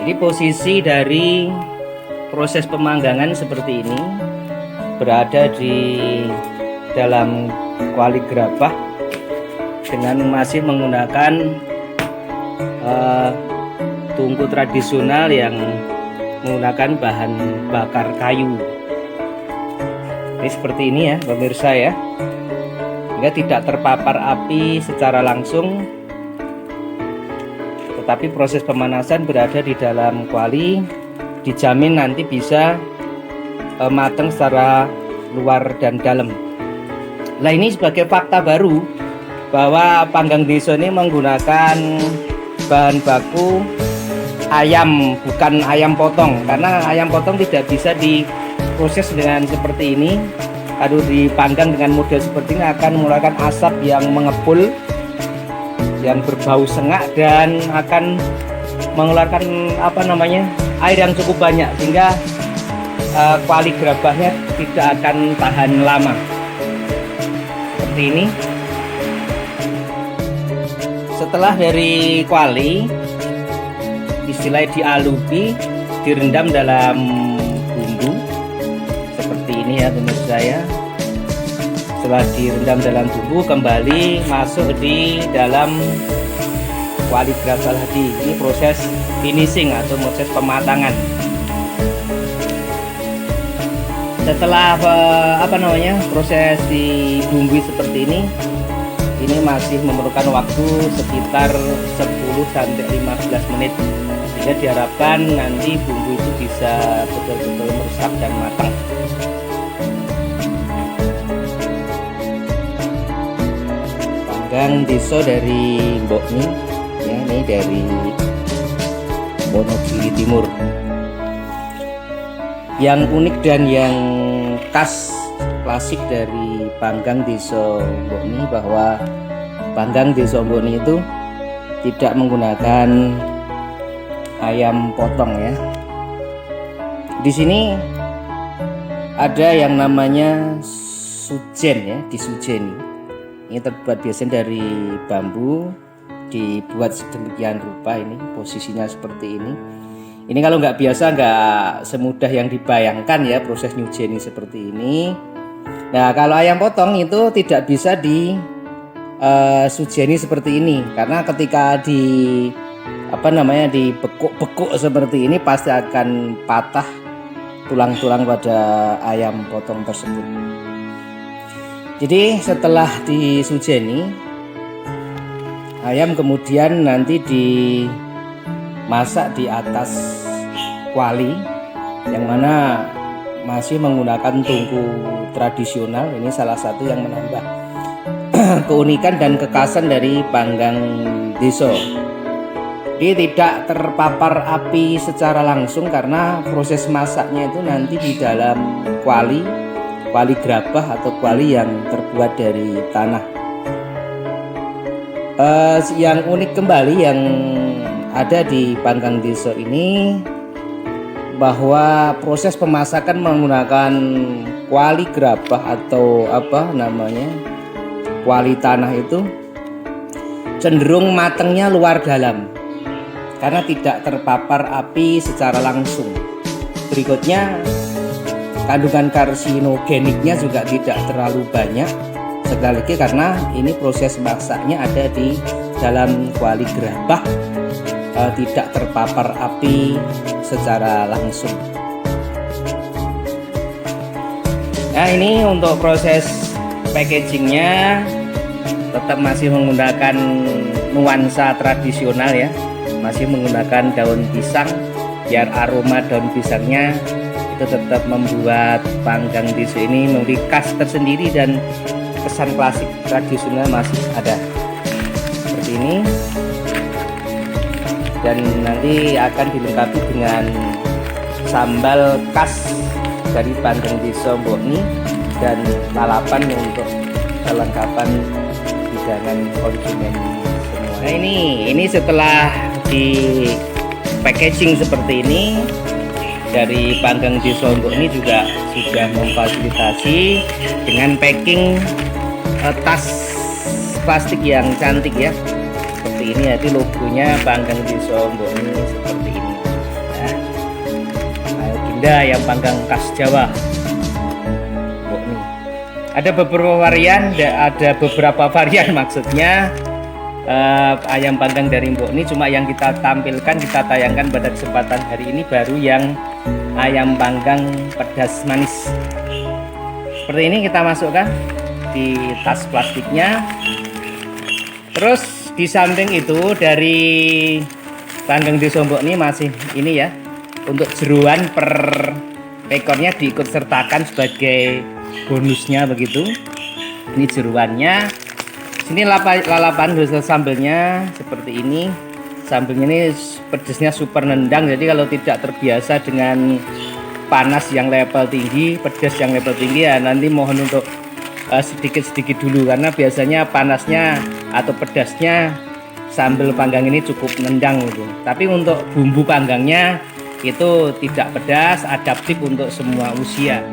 Jadi posisi dari proses pemanggangan seperti ini berada di dalam kuali gerabah dengan masih menggunakan tungku tradisional yang menggunakan bahan bakar kayu. Ini seperti ini ya pemirsa ya, sehingga tidak terpapar api secara langsung, tetapi proses pemanasan berada di dalam kuali, dijamin nanti bisa matang secara luar dan dalam. Nah, ini sebagai fakta baru bahwa Panggang Deso ini menggunakan bahan baku ayam, bukan ayam potong, karena ayam potong tidak bisa diproses dengan seperti ini. Kalau dipanggang dengan model seperti ini akan mengeluarkan asap yang mengepul, yang berbau sengak, dan akan mengeluarkan air yang cukup banyak, sehingga kuali gerabahnya tidak akan tahan lama. Seperti ini. Setelah dari kuali, istilahnya dialupi, direndam dalam bumbu seperti ini ya pemirsa ya. Setelah direndam dalam bumbu, kembali masuk di dalam kuali gerabah tadi. Ini proses finishing atau proses pematangan. Setelah proses dibumbui seperti ini masih memerlukan waktu sekitar 10-15 menit, sehingga diharapkan nanti bumbu itu bisa betul-betul meresap dan matang. Panggang Deso dari Mbokni ya, ini dari Wonogiri Timur. Yang unik dan yang khas klasik dari Panggang Deso Mbokni bahwa Panggang Deso Mbokni itu tidak menggunakan ayam potong ya. Di sini ada yang namanya sujen ya, disujeni. Ini terbuat biasanya dari bambu, dibuat sedemikian rupa. Ini posisinya seperti ini. Ini kalau nggak biasa, nggak semudah yang dibayangkan ya proses nyujeni seperti ini. Nah, kalau ayam potong itu tidak bisa sujeni seperti ini, karena ketika dibekuk-bekuk seperti ini pasti akan patah tulang-tulang pada ayam potong tersebut. Jadi setelah disujeni, ayam kemudian nanti dimasak di atas kuali yang mana masih menggunakan tungku tradisional. Ini salah satu yang menambah keunikan dan kekhasan dari Panggang Deso. Dia tidak terpapar api secara langsung karena proses masaknya itu nanti di dalam kuali gerabah atau kuali yang terbuat dari tanah. Yang unik kembali yang ada di Panggang Deso ini bahwa proses pemasakan menggunakan kuali gerabah atau kuali tanah itu cenderung matangnya luar dalam karena tidak terpapar api secara langsung. Berikutnya, kandungan karsinogeniknya juga tidak terlalu banyak, sekali lagi karena ini proses masaknya ada di dalam kuali gerabah, tidak terpapar api secara langsung. Nah, ini untuk proses packagingnya tetap masih menggunakan nuansa tradisional ya, masih menggunakan daun pisang, biar aroma daun pisangnya itu tetap membuat Panggang Deso ini memiliki khas tersendiri dan kesan klasik tradisional masih ada seperti ini. Dan nanti akan dilengkapi dengan sambal khas dari Panggang Deso Mbokni dan lalapan untuk kelengkapan hidangan konsumen semua. Nah, ini setelah di packaging seperti ini dari Panggang Deso Mbokni juga sudah memfasilitasi dengan packing tas plastik yang cantik ya, seperti ini. Jadi logonya Panggang Deso Mbokni seperti ini. Agenda ayam panggang khas Jawa. Ada beberapa varian maksudnya ayam panggang dari Mbok ini, cuma yang kita tampilkan, kita tayangkan pada kesempatan hari ini baru yang ayam panggang pedas manis. Seperti ini kita masukkan di tas plastiknya. Terus di samping itu dari panggang desa Mbok ini masih ini ya, untuk jeruan per ekornya diikut sertakan sebagai bonusnya begitu. Ini jeruannya. Sini lalapan hasil sambelnya seperti ini. Sambelnya ini pedasnya super nendang, jadi kalau tidak terbiasa dengan panas yang level tinggi, pedas yang level tinggi ya nanti mohon untuk sedikit-sedikit dulu, karena biasanya panasnya atau pedasnya sambal panggang ini cukup nendang gitu. Tapi untuk bumbu panggangnya itu tidak pedas, adaptif untuk semua usia.